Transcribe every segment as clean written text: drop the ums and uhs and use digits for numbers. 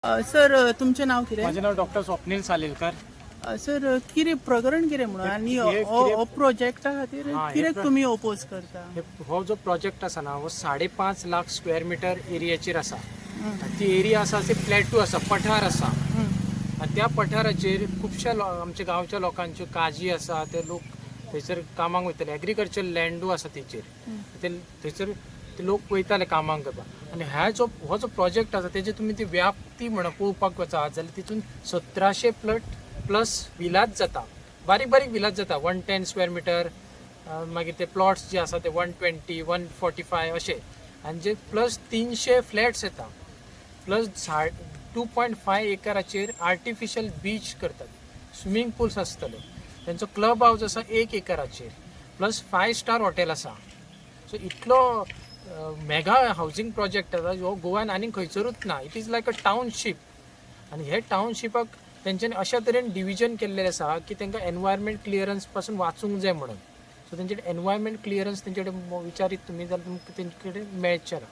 Sir तुमचें नाव कितें? माझे नाव डॉक्टर स्वप्नील सालेलकर. सर कितें प्रकरण कितें म्हणून आनी हो प्रोजेक्टा खातीर कित्याक तुमी ओपोज करता? हो जो प्रोजेक्ट आसा ना हो 5.5 लाख स्क्वेअर मिटर एरियाचेर आसा. ती एरिया आसा ती प्लॅटू आसा, पठार आसा. आनी त्या पठाराचेर खुबश्या आमच्या गांवच्या लोकांच्यो काजी आसा, ते लोक थंयसर कामाक वयतले. एग्रीकल्चर लँडू आसा तेचेर, थंयसर ते लोक वयताले कामाक करपाक. आनी हो जो प्रोजेक्ट आसा तेजी तुमी ती व्याप्ती म्हणून पळोवपाक वचात जाल्यार तितून 1700 प्लस विलाज जाता. बारीक बारीक विलाज जाता. 110 स्क्वेअर मिटर, मागीर ते प्लॉट्स जे आसा ते 120, 145 अशे. आनी जे प्लस 300 फ्लॅट्स येता. प्लस 2.5 एकराचेर आर्टिफिशियल बीच करतात. स्विमींग पूल्स आसतले. त्यांचो क्लब हाऊस आसा 1 एकराचेर. प्लस 5 स्टार हॉटेल आसा. सो इतलो मेगा हावजींग प्रोजेक्ट आसा जो गोवान आनी खंयसरूच ना. It is like a township. आनी हे टाउनशिपाक तेंच्यांनी अशा तरेन डिविजन केल्लें आसा की तांकां एनवायरमेंट क्लियरन्स पासून वाचूंक जाय म्हणून. सो तेंचे एनवायरमेंट क्लियरन्स तेंचे कडेन विचारीत तुमी जाल्यार तुमकां तेंचे कडेन मेळचें ना.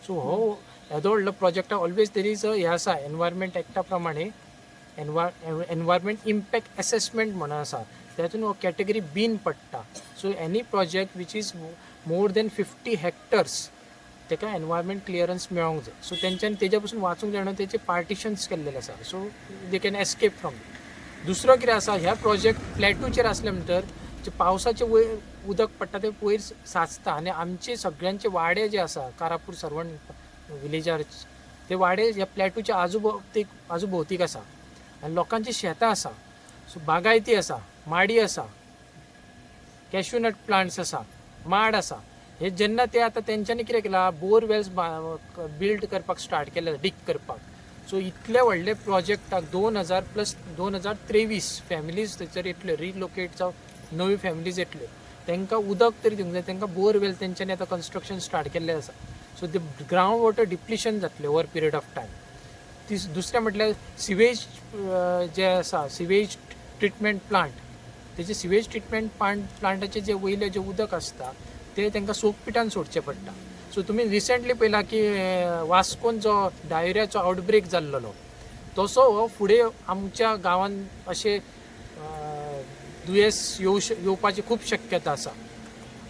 सो हो येदो व्हडलो प्रोजेक्ट ऑलवेज देर इज हे आसा एनवायरमेंट एक्टा प्रमाणे एनवायरमेंट इम्पॅक्ट असेसमेंट म्हणून आसा. तातूंत हो कॅटेगरी बीन पडटा. So any project which is more than 50 hectares ताका एनवायरमेंट क्लियरन्स मेळोंक जाय. सो तेंच्यांनी तेज्या पासून वाचूंक जाय म्हणून तेचे पार्टिशन्स केल्लेले आसा. So they can escape from. दुसरो कितें आसा, ह्या प्रोजेक्ट प्लॅटूचेर आसले म्हणटर जे पावसाचे वयर उदक पडटा ते वयर साचता. आनी आमचे सगळ्यांचे वाडे जे आसा कारापूर सरवण विलेजार ते वाडे ह्या प्लॅटूच्या आजूभोवतीक आसा. आनी लोकांची शेतां आसा. सो बागायती आसा, माडी आसा, कॅश्यूनट प्लांट्स आसा, माड आसा. हे जेन्ना ते आतां तेंच्यांनी कितें केलां, बोरवेल्स बिल्ड करपाक स्टार्ट केले, डीक करपाक. सो इतले व्हडले प्रोजेक्टाक 2000 प्लस 2023 फॅमिलीज थंयसर येतल्यो, रिलोकेट जावन नवी फॅमिलीज येतल्यो. तांकां उदक तरी दिवंक जाय. तांकां बोरवेल तेंच्यांनी आतां कन्स्ट्रक्शन स्टार्ट केल्लें आसा. सो ते ग्रावंड वॉटर डिप्लिशन जातलें ओवर पिरियड ऑफ टायम. दुसरें म्हटल्यार सिवेज जे आसा, सिवेज ट्रिटमेंट प्लांट, तेजे सिवेज ट्रिटमेंट प्लांटाचे जे वयले जे उदक आसता ते तांकां सोकपिटान सोडचें पडटा. सो तुमी रिसेंटली पळयला की वास्कोन जो डायरियाचो आउटब्रेक जाल्लो तसो हो फुडें आमच्या गांवान अशे दुयेंस येवपाची खूब शक्यता आसा.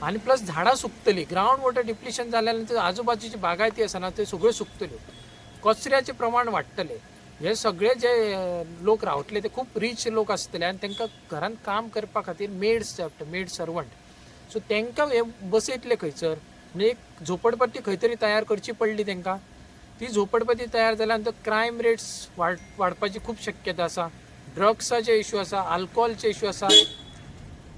आनी प्लस झाडां सुकतलीं. ग्रावंड वॉटर डिप्लिशन जाल्या नंतर आजूबाजूची बागायती आसा ना त्यो सगळ्यो सुकतल्यो. कचऱ्याचें प्रमाण वाडटलें. हे सगळे जे लोक रावतले ते खूब रीच लोक आसतले आनी तांकां घरान काम करपा खातीर मेड्स जाय पडटा, मेड सर्वंट. सो तांकां हे बसयतले खंयसर. म्हणजे एक झोपडपट्टी खंय तरी तयार करची पडली तांकां. ती झोपडपट्टी तयार जाल्या नंतर क्रायम रेट्स वाडपाची खूब शक्यता आसा. ड्रग्साचे इश्यू आसा, आल्कोहॉलचे इश्यू आसा,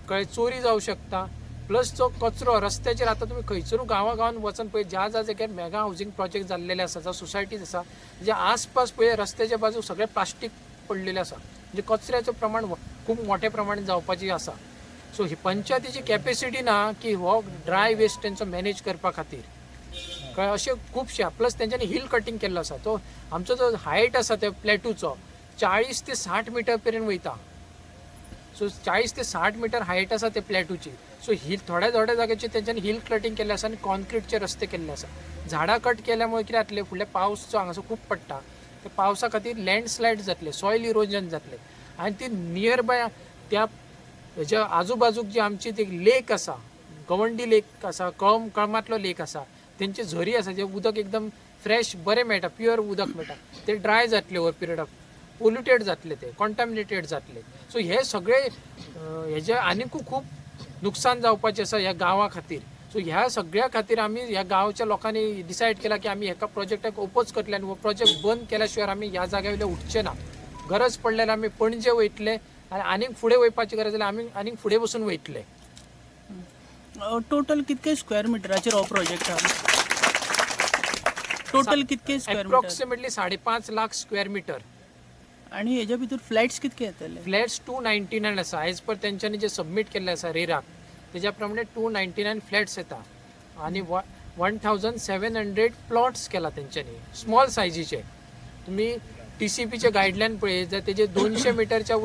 कळ्ळें, चोरी जावं शकता. प्लस जो कचरो रस्त्याचेर आतां तुमी खंयसरूय गांवांत वचून पळय ज्या जाग्यार मेगा हावजींग प्रोजेक्ट जाल्लेले आसा, जावं सोसायटीज आसा, जे आसपास पळय रस्त्याच्या बाजू सगळे प्लास्टीक पडलेले आसा. म्हणजे कचऱ्याचें प्रमाण खूब मोठ्या प्रमाणात जावपाची आसा. सो ही पंचायतीची कॅपेसिटी ना की हो ड्राय वेस्ट तेंचो मॅनेज करपा खातीर. कळ्ळें, अशें खुबशे. प्लस तेंच्यांनी हिल कटींग केल्लो आसा. तो आमचो जो हायट आसा त्या प्लॅटूचो 40 ते 60 मिटर पर्यंत वयता. सो 40 ते 60 मिटर हायट आसा ते प्लॅटूची. सो हिल थोड्या जाग्याचेर तेंच्यांनी हिल कटींग केल्लें आसा आनी कॉन्क्रीटचे रस्ते केल्ले आसा. झाडां कट केल्यामुळे कितें जातलें, फुडल्या पावस जो हांगासर खूब पडटा त्या पावसा खातीर लँडस्लायड जातले, सॉयल इरोजन जातले. आनी ती नियर बाय त्या हेज्या आजूबाजूक जी आमची ती लेक आसा, गवंडी लेक आसा, कळमातलो लेक आसा, तेंचे झरी आसा, जे उदक एकदम फ्रेश बरें मेळटा, प्युअर उदक मेळटा, ते ड्राय जातले ओवर पिरियड ऑफ. पोल्युटेड जातले, ते कॉन्टॅमिनेटेड जातले. सो हे सगळे हेजे आनीकूय खूब नुकसान जावपाचें आसा ह्या गांवा खातीर. सो ह्या सगळ्या खातीर आमी ह्या गांवच्या लोकांनी डिसायड केला की आमी हेका प्रोजेक्टाक ओपोज करतले आनी हो प्रोजेक्ट बंद केल्या शिवाय आमी ह्या जाग्या वयले उठचे ना. गरज पडल्यार आमी पणजे वयतले आनी आनीक फुडें वयपाची गरज जाल्यार आमी आनीक फुडें वचून वयतले. टोटल कितके स्क्वेअर मिटराचेर हो प्रोजेक्ट आहा? टोटल कितके square metre? Approximately 5.5 lakh square metre. आणि हेच्या भितर फ्लॅट्स कितके येतले? फ्लॅट्स 299 आसा. एज पर तेंच्यांनी जे सबमीट केल्ले आसा रेराक तेज्या प्रमाणे 299 फ्लॅट्स येता. आनी 1700 प्लॉट्स केला तेंच्यांनी स्मॉल सायजीचे. तुमी TCPचे गायडलायन पळय जाल्यार तेजे 200 मिटरच्या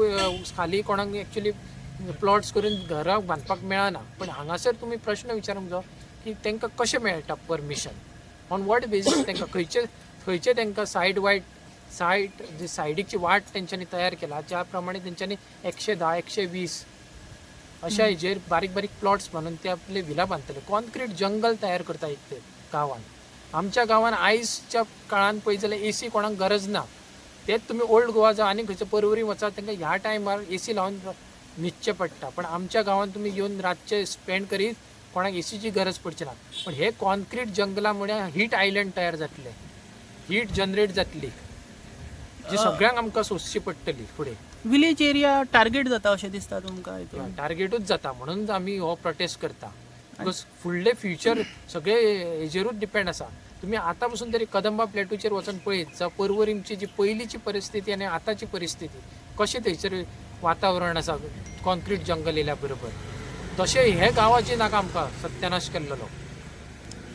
खाली कोणाक एक्चुअली प्लॉट्स करून घरां बांदपाक मेळना. पण हांगासर तुमी प्रश्न विचारूंक जाय की तांकां कशें मेळटा परमिशन, ऑन वॉट बेजीस तांकां खंयचे तांकां सायड वायड साईड जी सायडीची वाट तेंच्यांनी तयार केला ज्या प्रमाणे तेंच्यांनी 110 120 अशा हेजेर बारीक बारीक प्लॉट्स बांदून ते आपले विला बांदतले. कॉन्क्रीट जंगल तयार करता एक ते गांवान. आमच्या गांवान आयजच्या काळान पळयत जाल्यार एसी कोणाक गरज ना. तेच तुम्ही ओल्ड गोवा जा आनी खंयच्या पर्वरी वचा तांकां ह्या टायमार एसी लावन न्हिदचें पडटा. पण आमच्या गांवान तुम्ही येवन रातचे स्पेंड करीत कोणाक एसीची गरज पडची ना. पण हे कॉन्क्रीट जंगला म्हळ्यार हीट आयलंड तयार जातले, हीट जनरेट जातली जी सगळ्यांक आमकां सोंसची पडटली फुडें. विलेज एरिया टार्गेट जाता अशें दिसता तुमकां हितून? टार्गेटूच जाता म्हणून आमी हो प्रोटेस्ट करता. बिकॉज फुडले फ्युचर सगळे हेजेरूच डिपेंड आसा. तुम्ही आता पासून तरी कदंबा प्लॅटूचेर वचून पळयत जा पर्वरीची जी पयलींची परिस्थिती आनी आतांची परिस्थिती कशें थंयसर वातावरण आसा कॉन्क्रीट जंगल येयल्या बरोबर. तशें हे गांवाची नाका आमकां सत्यानाश केल्लो.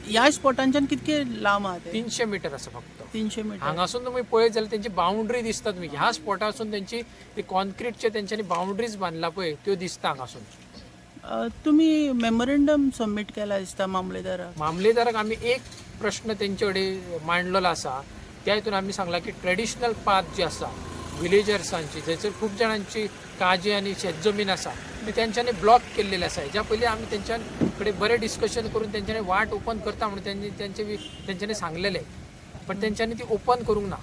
ह्या स्पॉटांच्यान कितके लांब आहा ते? 300 मीटर आसा फक्त. 300 मीटर. हांगासून तुम्ही पळयत जाल्यार तेंची बाउंड्री दिसता. तुम्ही ह्या स्पॉटासून तेंची ती कॉन्क्रीटचे तेंच्यांनी बाउंड्रीज बांदला पळय त्यो दिसता हांगासून. तुम्ही मेमोरेंडम सबमीट केला दिसता मामलेदाराक. मामलेदाराक आमी एक प्रश्न तेंचे कडेन मांडलेलो आसा. त्या हितून आमी सांगला की ट्रेडिशनल पाथ जी आसा विलेजर्सांची जंयसर खूब जाणांची काजी आनी शेत जमीन आसा ती तेंच्यांनी ब्लॉक केल्लेली आसा. हेज्या पयलीं आमी तेंच्या कडेन बरें डिस्कशन करून तेंच्यांनी वाट ओपन करता म्हणून तेंच्यांनी सांगलेलें. पण तेंच्यांनी ती ओपन करूंक ना.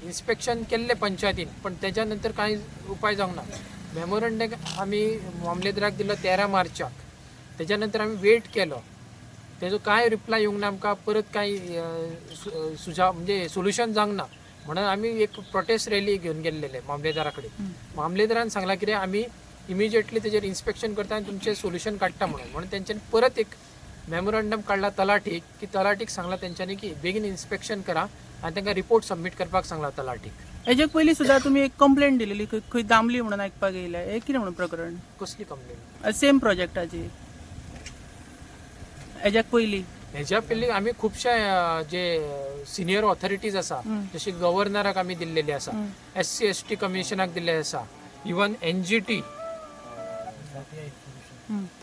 इन्स्पेक्शन केल्लें पंचायतीन पण तेच्या नंतर कांय उपाय जावंक ना. मेमोरंडम आमी मामलेदाराक दिलो 13 मार्चाक. तेच्या नंतर आमी वेट केलो. तेजो कांय रिप्लाय येवंक ना. आमकां परत कांय सुजाव म्हणजे सोल्युशन जावंक ना म्हणून आमी एक प्रोटेस्ट रॅली घेवन गेल्लेले मामलेदारा कडेन. मामलेदारान सांगला कितें आमी इमिजिएटली तेजेर इन्स्पेक्शन करता आनी तुमचें सोल्युशन काडटा म्हणून तेंच्यांनी परत एक मेमोरंडम काडला तलाटीक की तलाटीक सांगला तेंच्यांनी की बेगीन इन्स्पेक्शन करा आनी तांकां रिपोर्ट सबमीट करपाक सांगला तलाटीक. हेजे पयलीं सुद्दां तुमी एक कंप्लेंट दिलेली खंय दामली म्हणून आयकपाक येयल्या. हे कितें म्हणून प्रकरण? कसली कंप्लेंट? सेम प्रोजेक्टाची. हेज्याक पयलीं हेज्या पयलीं आमी खुबशे जे सिनियर ऑथॉरिटीज आसा जशी गव्हर्नराक आमी दिल्लेली आसा, SC ST कमिशनाक दिल्ले आसा, इवन NGT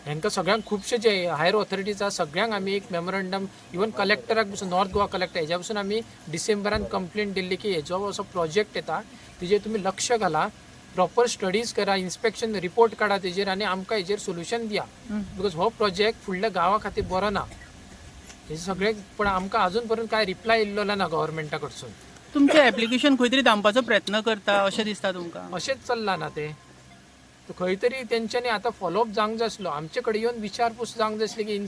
हांकां सगळ्यांक खुबशे जे हायर ऑथॉरिटीज आसा सगळ्यांक आमी एक मेमोरंडम इवन कलेक्टराक पसून नॉर्थ गोवा कलेक्टर हेज्या पसून आमी डिसेंबरान कंप्लेंट दिल्ली की हेजो असो प्रोजेक्ट येता तेजेर तुमी लक्ष घाला, प्रॉपर स्टडीज करा, इन्स्पेक्शन रिपोर्ट काडा तेजेर आनी आमकां हेजेर सोल्युशन दिया. बिकॉज हो प्रोजेक्ट फुडल्या गांवा खातीर बरो ना. हे सगळे पण आमकां अजून पर्यंत काय रिप्लाय येयल्लो ना गव्हर्मेंटा कडसून. तुमचें एप्लिकेशन खंय तरी धांपपाचो प्रयत्न करता अशें दिसता तुमकां? अशेंच चल्लां ना ते. खंय तरी तेंच्यांनी आतां फॉलोअप जावंक जाय आसलो. आमचे कडेन येवन विचारपूस जावंक जाय आसली की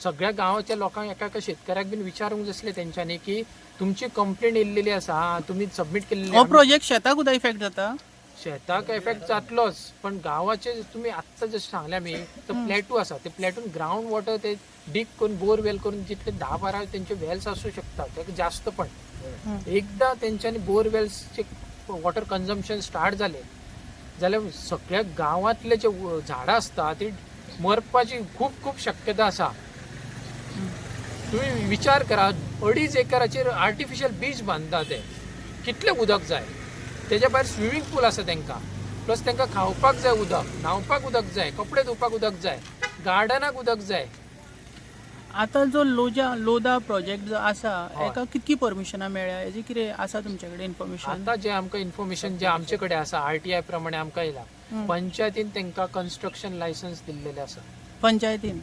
सगळ्या गांवाच्या लोकांक एका शेतकऱ्याक बीन विचारूंक जाय आसलें तेंच्यांनी की तुमची कंप्लेंट येयल्लेली आसा तुमी सबमीट केल्ली. हो प्रोजेक्ट शेताक सुद्दां इफेक्ट जाता? शेताक इफेक्ट जातलोच पण गांवाचे तुम्ही आत्ता जशें सांगल्या मी तो प्लॅटू आसा ते प्लॅटून ग्राउंड वॉटर ते डीक करून बोरवेल करून जितले 10-12 तेंचे वेल्स आसूं शकता ते जास्त पण एकदा तेंच्यांनी बोरवेल्सचे वॉटर कन्झम्पशन स्टार्ट जाले जाल्यार सगळ्या गांवांतले जे झाडां आसता ती मरपाची खूब खूब शक्यता आसा. तुम्ही विचार करा 2.5 एकराचेर आर्टिफिशियल बीच बांदता ते कितले उदक जाय. तेच्या भायर स्विमींग पूल आसा तांकां प्लस तांकां खावपाक जाय उदक, न्हावपाक उदक जाय, कपडे धुवपाक उदक जाय, गार्डनाक उदक जाय. आता जो लोदा प्रोजेक्ट जो आसा हेका कितकी परमिशनां मेळ्ळ्या हेजी कितें आसा तुमचे कडेन इन्फॉर्मेशन? आता जे आमकां इन्फॉर्मेशन जे आमचे कडेन आसा RTI प्रमाणे आमकां येयला पंचायतीन तांकां कन्स्ट्रक्शन लायसन्स दिल्लेले आसा. पंचायतीन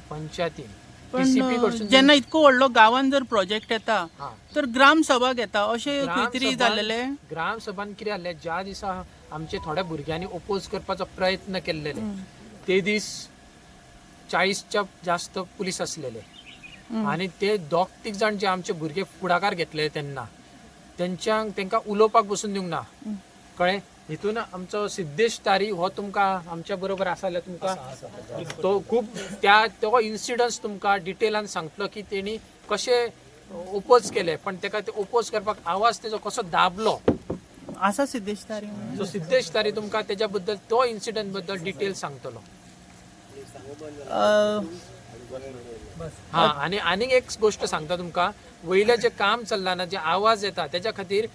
PCP कडसून जेन्ना इतको व्हडलो गांवांत जर प्रोजेक्ट येता तर ग्राम सभा घेता अशें खंय तरी जाल्लेले? ग्राम सभान कितें जाल्लें ज्या दिसा आमचे थोड्या भुरग्यांनी ओपोज करपाचो प्रयत्न केल्लेले ते दीस 40च्या जास्त पुलीस आसलेले आणि ते 2-3 जाण जे आमचे भुरगे फुडाकार घेतले तेन्ना तांकां उलोवपाक बसून दिवंक ना कळ्ळें. हितून आमचो सिद्धेश तारी हो तुमकां आमच्या बरोबर आसा जाल्यार तुमकां तो खूब तो इन्सिडन्स तुमकां डिटेलान सांगतलो की तेणी कशें ओपोज केले पण ताका ते ओपोज करपाक आवाज तेजो कसो दाबलो आसा सिद्धेश तारी. सो सिद्धेश तारी तुमकां तेज्या बद्दल तो इन्सिडंट बद्दल डिटेल सांगतलो. हा आणि एक गोष्ट सांगता तुमकां वयले जे काम चल्ला ना जे आवाज येता तेच्या खातीर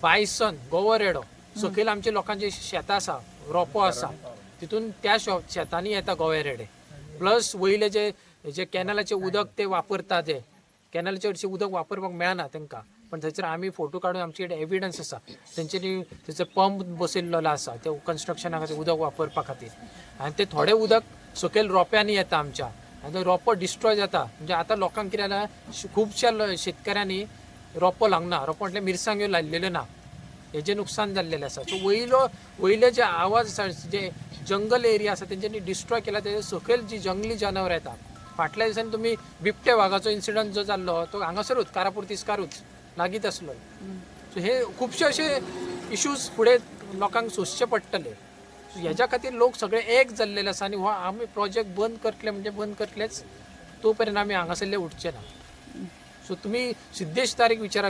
बायसन गोवरेडो सकयल आमच्या लोकांचे शेतां आसा रोपो आसा तितून त्या शेतांनी येता गोवेरेडे प्लस वयले जे कॅनलाचे उदक ते वापरता ते कॅनलाचे हरशीं उदक वापरपाक मेळना तांकां पण थंयसर आमी फोटो काडून आमचे कडेन एविडन्स आसा तेंच्यांनी थंयसर पंप बसयल्लो आसा ते कन्स्ट्रक्शना खातीर उदक वापरपा खातीर आनी ते थोडें उदक सकयल रोंप्यांनी येता आमच्या आनी तो रोंपो डिस्ट्रॉय जाता म्हणजे आतां लोकांक कितें जालां खुबश्या शेतकऱ्यांनी रोंपो लावना रोंपो म्हटल्यार मिरसांग्यो लायलेल्यो ना हेजें नुकसान जाल्लेलें आसा सो वयले जे आवाज आसा जे जंगल एरिया आसा तेंच्यांनी डिस्ट्रॉय केला तेजे सकयल जी जंगली जनावरां येता फाटल्या दिसांनी तुमी बिबटे वाघाचो इन्सिडंट जो जाल्लो तो हांगासरूच कारापूर तिस्कारूच लागीत आसलो सो हे खुबशे अशे इश्यूज फुडें लोकांक सोंसचे पडटले हेज्या खातीर लोक सगळे एक जाल्लेले आसा आनी हो आमी प्रोजेक्ट बंद करतले म्हणजे बंद करतलेच तो पर्यंत आमी हांगासरले उठचे ना सो तुमी सिद्धेश तारीख विचारा